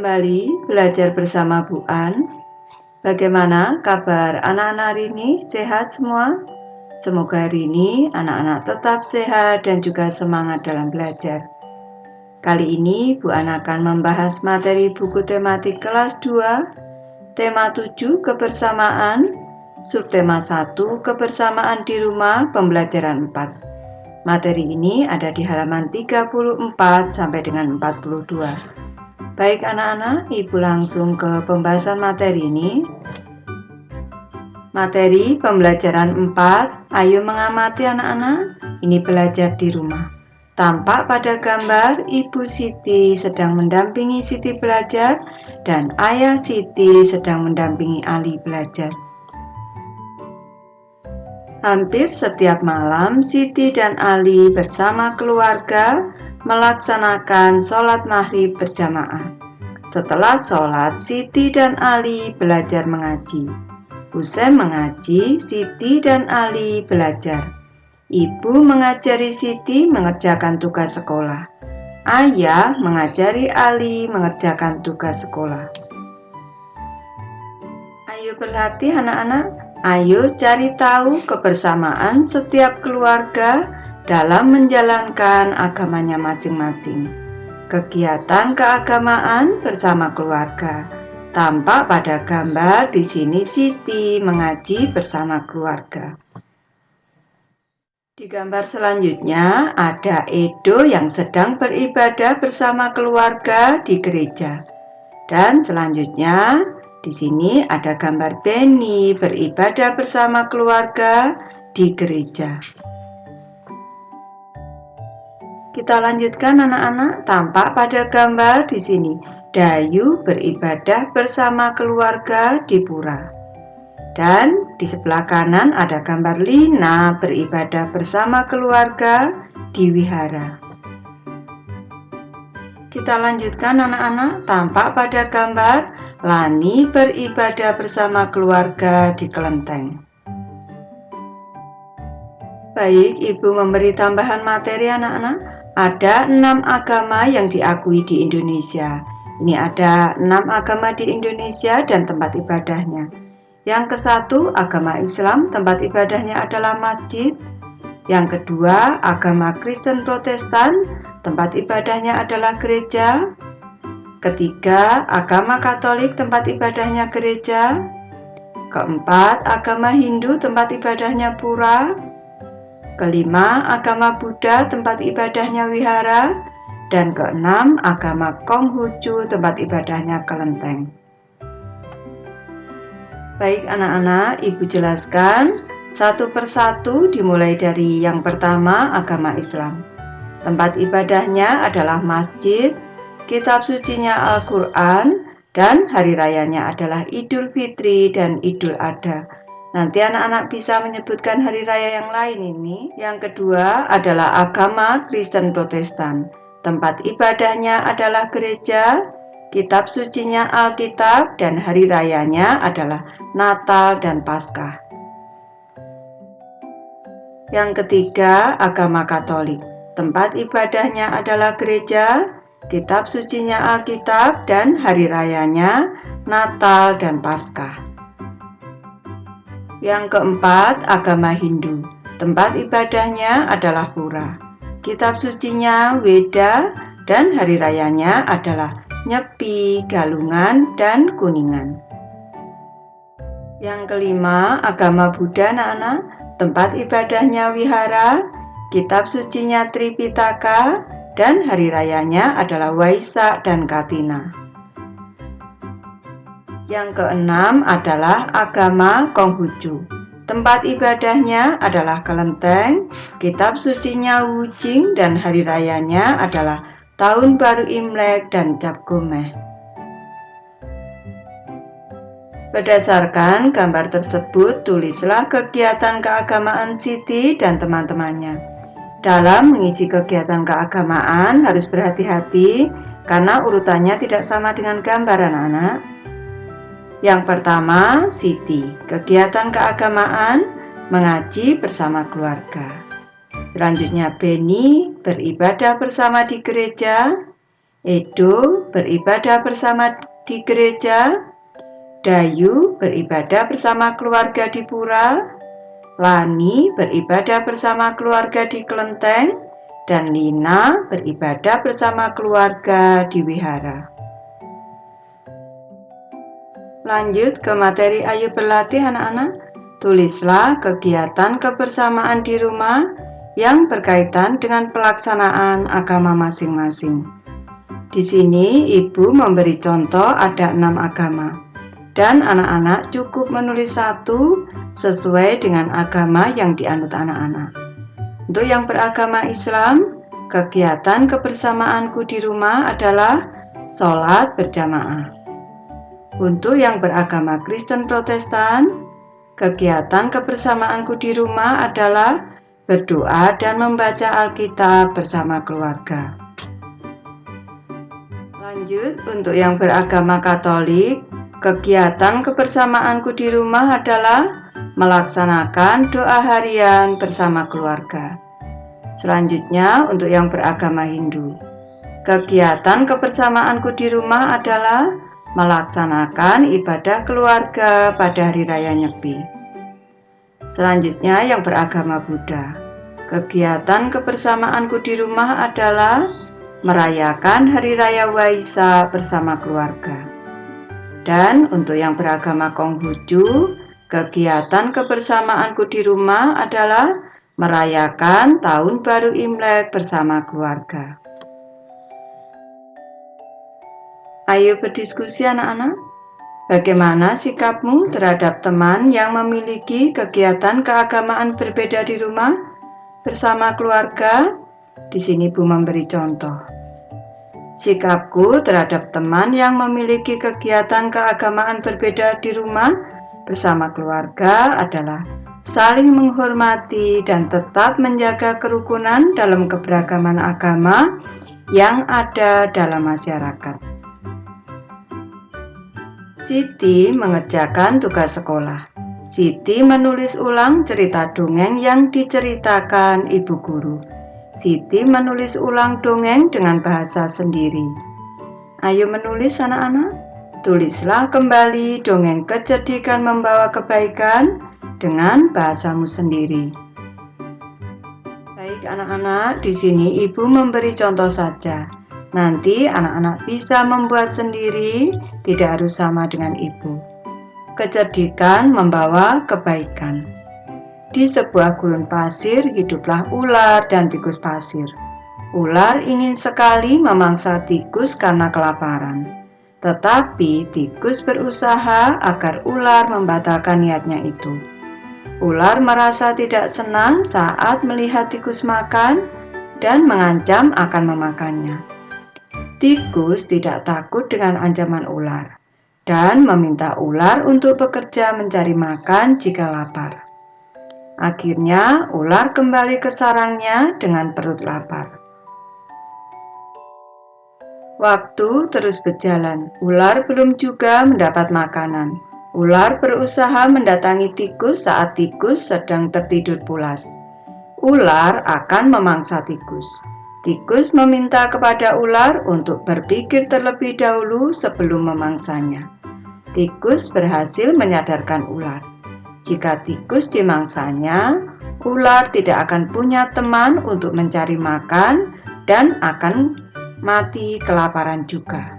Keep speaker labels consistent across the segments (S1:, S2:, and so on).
S1: kembali belajar bersama Bu An. Bagaimana kabar anak-anak hari ini? Sehat semua? Semoga hari ini anak-anak tetap sehat dan juga semangat dalam belajar. Kali ini Bu An akan membahas materi buku tematik kelas 2, tema 7 kebersamaan, subtema 1 kebersamaan di rumah, pembelajaran 4. Materi ini ada di halaman 34 sampai dengan 42. Baik anak-anak, Ibu langsung ke pembahasan materi ini. Materi pembelajaran 4, ayo mengamati anak-anak, ini belajar di rumah. Tampak pada gambar Ibu Siti sedang mendampingi Siti belajar dan Ayah Siti sedang mendampingi Ali belajar. Hampir setiap malam Siti dan Ali bersama keluarga melaksanakan sholat maghrib berjamaah. Setelah sholat, Siti dan Ali belajar mengaji. Usai mengaji, Siti dan Ali belajar. Ibu mengajari Siti mengerjakan tugas sekolah. Ayah mengajari Ali mengerjakan tugas sekolah. Ayo berlatih anak-anak. Ayo cari tahu kebersamaan setiap keluarga dalam menjalankan agamanya masing-masing. Kegiatan keagamaan bersama keluarga. Tampak pada gambar di sini Siti mengaji bersama keluarga. Di gambar selanjutnya ada Edo yang sedang beribadah bersama keluarga di gereja. Dan selanjutnya di sini ada gambar Beni beribadah bersama keluarga di gereja. Kita lanjutkan anak-anak, tampak pada gambar di sini Dayu beribadah bersama keluarga di pura. Dan di sebelah kanan ada gambar Lina beribadah bersama keluarga di wihara. Kita lanjutkan anak-anak, tampak pada gambar Lani beribadah bersama keluarga di kelenteng. Baik, Ibu memberi tambahan materi anak-anak. Ada 6 agama yang diakui di Indonesia. Ini ada 6 agama di Indonesia dan tempat ibadahnya. Yang ke-1, agama Islam, tempat ibadahnya adalah masjid. Yang kedua, agama Kristen Protestan, tempat ibadahnya adalah gereja. Ketiga, agama Katolik, tempat ibadahnya gereja. Keempat, agama Hindu, tempat ibadahnya pura. Kelima, agama Buddha, tempat ibadahnya wihara. Dan keenam, agama Konghucu, tempat ibadahnya kelenteng. Baik anak-anak, Ibu jelaskan satu persatu dimulai dari yang pertama, agama Islam. Tempat ibadahnya adalah masjid, kitab sucinya Al-Quran, dan hari rayanya adalah Idul Fitri dan Idul Adha. Nanti anak-anak bisa menyebutkan hari raya yang lain ini. Yang kedua adalah agama Kristen Protestan. Tempat ibadahnya adalah gereja, kitab sucinya Alkitab, dan hari rayanya adalah Natal dan Paskah. Yang ketiga, agama Katolik. Tempat ibadahnya adalah gereja, kitab sucinya Alkitab, dan hari rayanya Natal dan Paskah. Yang keempat, agama Hindu. Tempat ibadahnya adalah pura. Kitab sucinya Weda dan hari rayanya adalah Nyepi, Galungan, dan Kuningan. Yang kelima, agama Buddha anak-anak. Tempat ibadahnya wihara, kitab sucinya Tripitaka, dan hari rayanya adalah Waisak dan Katina. Yang keenam adalah agama Konghucu. Tempat ibadahnya adalah kelenteng, kitab sucinya Wujing, dan hari rayanya adalah Tahun Baru Imlek dan Cap Gomeh. Berdasarkan gambar tersebut, tulislah kegiatan keagamaan Siti dan teman-temannya. Dalam mengisi kegiatan keagamaan harus berhati-hati karena urutannya tidak sama dengan gambar anak-anak. Yang pertama, Siti, kegiatan keagamaan, mengaji bersama keluarga. Selanjutnya Beni, beribadah bersama di gereja. Edo beribadah bersama di gereja, Dayu beribadah bersama keluarga di pura, Lani beribadah bersama keluarga di kelenteng, dan Lina beribadah bersama keluarga di wihara. Lanjut ke materi Ayo Berlatih anak-anak. Tulislah kegiatan kebersamaan di rumah yang berkaitan dengan pelaksanaan agama masing-masing. Di sini ibu memberi contoh ada 6 agama. Dan anak-anak cukup menulis 1 sesuai dengan agama yang dianut anak-anak. Untuk yang beragama Islam, kegiatan kebersamaanku di rumah adalah sholat berjamaah. Untuk yang beragama Kristen Protestan, kegiatan kebersamaanku di rumah adalah berdoa dan membaca Alkitab bersama keluarga. Lanjut, untuk yang beragama Katolik, kegiatan kebersamaanku di rumah adalah melaksanakan doa harian bersama keluarga. Selanjutnya, untuk yang beragama Hindu, kegiatan kebersamaanku di rumah adalah melaksanakan ibadah keluarga pada Hari Raya Nyepi. Selanjutnya, yang beragama Buddha, kegiatan kebersamaanku di rumah adalah merayakan Hari Raya Waisak bersama keluarga. Dan untuk yang beragama Konghucu, kegiatan kebersamaanku di rumah adalah merayakan Tahun Baru Imlek bersama keluarga. Ayo berdiskusi anak-anak. Bagaimana sikapmu terhadap teman yang memiliki kegiatan keagamaan berbeda di rumah bersama keluarga? Di sini Bu memberi contoh. Sikapku terhadap teman yang memiliki kegiatan keagamaan berbeda di rumah bersama keluarga adalah saling menghormati dan tetap menjaga kerukunan dalam keberagaman agama yang ada dalam masyarakat. Siti mengerjakan tugas sekolah. Siti menulis ulang cerita dongeng yang diceritakan ibu guru. Siti menulis ulang dongeng dengan bahasa sendiri. Ayo menulis anak-anak. Tulislah kembali dongeng kecerdikan membawa kebaikan dengan bahasamu sendiri. Baik anak-anak, di sini ibu memberi contoh saja. Nanti anak-anak bisa membuat sendiri, tidak harus sama dengan ibu. Kecerdikan membawa kebaikan. Di sebuah gurun pasir hiduplah ular dan tikus pasir. Ular ingin sekali memangsa tikus karena kelaparan. Tetapi tikus berusaha agar ular membatalkan niatnya itu. Ular merasa tidak senang saat melihat tikus makan dan mengancam akan memakannya. Tikus tidak takut dengan ancaman ular dan meminta ular untuk bekerja mencari makan jika lapar. Akhirnya, ular kembali ke sarangnya dengan perut lapar. Waktu terus berjalan. Ular belum juga mendapat makanan. Ular berusaha mendatangi tikus saat tikus sedang tertidur pulas. Ular akan memangsa tikus. Tikus meminta kepada ular untuk berpikir terlebih dahulu sebelum memangsanya. Tikus berhasil menyadarkan ular. Jika tikus dimangsanya, ular tidak akan punya teman untuk mencari makan dan akan mati kelaparan juga.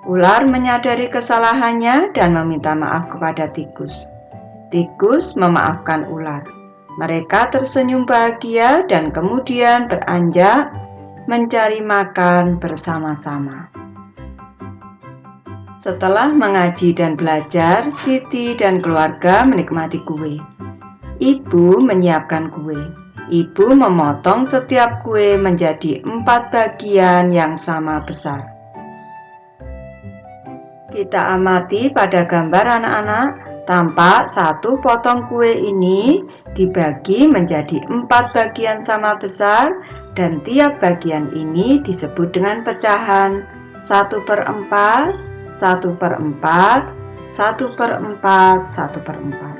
S1: Ular menyadari kesalahannya dan meminta maaf kepada tikus. Tikus memaafkan ular. Mereka tersenyum bahagia dan kemudian beranjak mencari makan bersama-sama. Setelah mengaji dan belajar, Siti dan keluarga menikmati kue. Ibu menyiapkan kue. Ibu memotong setiap kue menjadi 4 bagian yang sama besar. Kita amati pada gambar anak-anak, tampak satu potong kue ini dibagi menjadi 4 bagian sama besar dan tiap bagian ini disebut dengan pecahan 1/4, 1/4, 1/4, 1/4.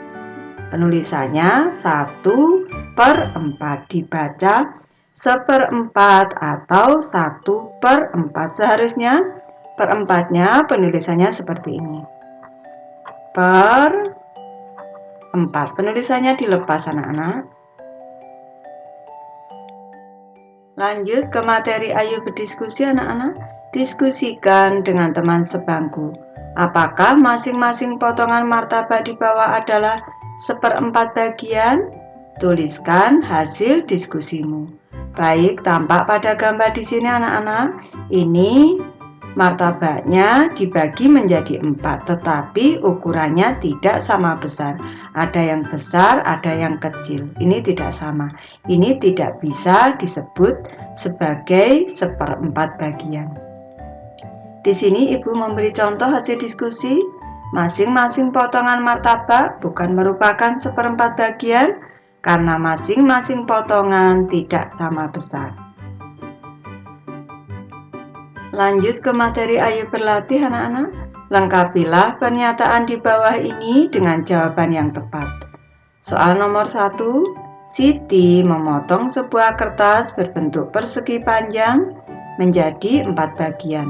S1: Penulisannya 1/4 dibaca 1/4 atau 1/4. Seharusnya perempatnya penulisannya seperti ini. Per 4. Penulisannya dilepas anak-anak. Lanjut ke materi ayo berdiskusi anak-anak. Diskusikan dengan teman sebangku. Apakah masing-masing potongan martabak di bawah adalah 1/4 bagian? Tuliskan hasil diskusimu. Baik, tampak pada gambar di sini anak-anak. Ini martabaknya dibagi menjadi 4, tetapi ukurannya tidak sama besar. Ada yang besar, ada yang kecil. Ini tidak sama. Ini tidak bisa disebut sebagai 1/4 bagian. Di sini ibu memberi contoh hasil diskusi. Masing-masing potongan martabak bukan merupakan 1/4 bagian karena masing-masing potongan tidak sama besar. Lanjut ke materi ayo berlatih anak-anak. Lengkapilah pernyataan di bawah ini dengan jawaban yang tepat. Soal nomor 1, Siti memotong sebuah kertas berbentuk persegi panjang menjadi 4 bagian.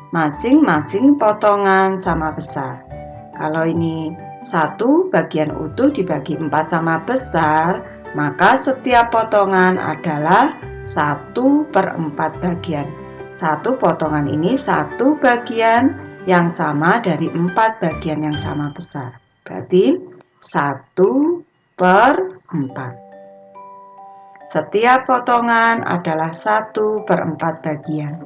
S1: Masing-masing potongan sama besar. Kalau ini 1 bagian utuh dibagi 4 sama besar, maka setiap potongan adalah 1/4 bagian. 1 potongan ini 1 bagian yang sama dari 4 bagian yang sama besar. Berarti 1/4. Setiap potongan adalah 1/4 bagian.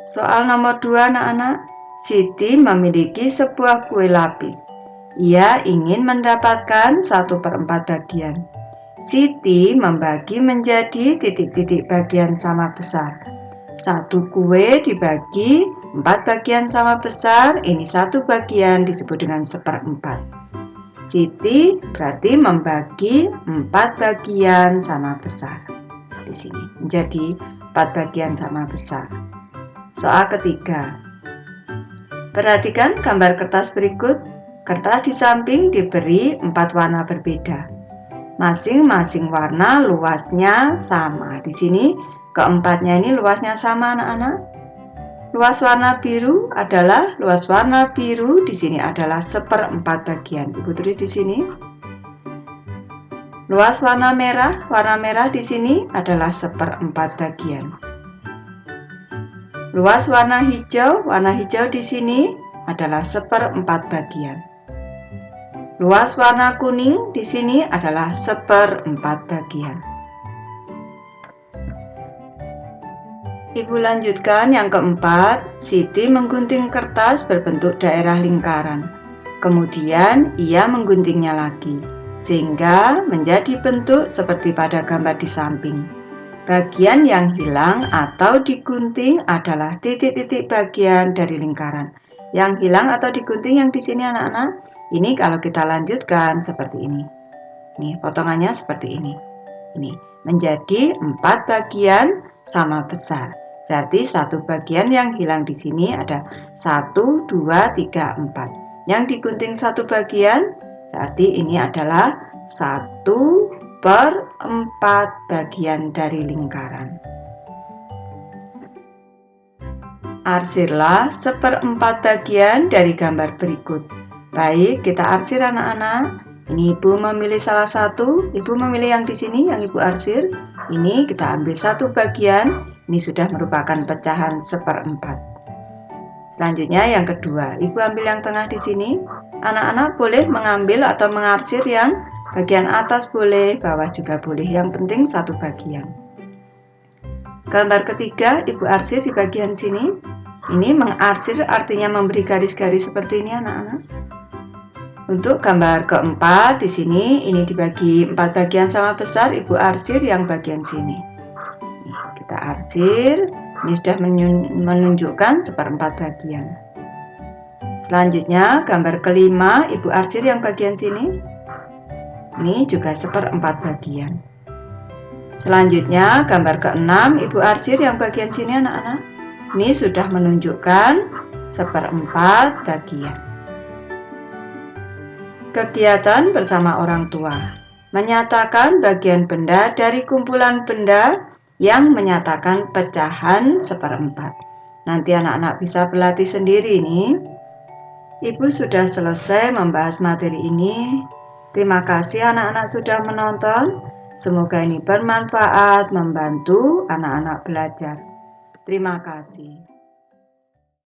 S1: Soal nomor 2 anak-anak. Siti memiliki sebuah kue lapis. Ia ingin mendapatkan 1/4 bagian. Siti membagi menjadi titik-titik bagian sama besar. 1 kue dibagi 4 bagian sama besar, ini 1 bagian disebut dengan 1/4. Siti berarti membagi 4 bagian sama besar. Di sini menjadi 4 bagian sama besar. Soal ketiga. Perhatikan gambar kertas berikut. Kertas di samping diberi 4 warna berbeda. Masing-masing warna luasnya sama. Di sini keempatnya ini luasnya sama anak-anak. Luas warna biru adalah di sini adalah 1/4 bagian. Ibu tulis di sini. Luas warna merah di sini adalah 1/4 bagian. Luas warna hijau di sini adalah 1/4 bagian. Luas warna kuning di sini adalah 1/4 bagian. Ibu lanjutkan yang keempat. Siti menggunting kertas berbentuk daerah lingkaran. Kemudian ia mengguntingnya lagi, sehingga menjadi bentuk seperti pada gambar di samping. Bagian yang hilang atau digunting adalah titik-titik bagian dari lingkaran. Yang hilang atau digunting yang di sini anak-anak, ini kalau kita lanjutkan seperti ini. Nih, potongannya seperti ini. Ini menjadi 4 bagian sama besar. Berarti 1 bagian yang hilang di sini ada 1, 2, 3, 4. Yang digunting 1 bagian, berarti ini adalah 1/4 bagian dari lingkaran. Arsirlah 1/4 bagian dari gambar berikut. Baik, kita arsir anak-anak. Ini ibu memilih salah satu, ibu memilih yang di sini yang ibu arsir. Ini kita ambil 1 bagian, ini sudah merupakan pecahan 1/4. Selanjutnya yang kedua, ibu ambil yang tengah di sini. Anak-anak boleh mengambil atau mengarsir yang bagian atas boleh, bawah juga boleh. Yang penting 1 bagian. Gambar ketiga, ibu arsir di bagian sini. Ini mengarsir artinya memberi garis-garis seperti ini anak-anak. Untuk gambar keempat di sini, ini dibagi 4 bagian sama besar, ibu arsir yang bagian sini. Kita arsir, ini sudah menunjukkan 1/4 bagian. Selanjutnya gambar kelima, ibu arsir yang bagian sini. Ini juga 1/4 bagian. Selanjutnya gambar keenam, ibu arsir yang bagian sini anak-anak. Ini sudah menunjukkan 1/4 bagian. Kegiatan bersama orang tua. menyatakan bagian benda dari kumpulan benda yang menyatakan pecahan seperempat. Nanti anak-anak bisa berlatih sendiri nih. Ibu sudah selesai membahas materi ini. Terima kasih anak-anak sudah menonton. Semoga ini bermanfaat, membantu anak-anak belajar. Terima kasih.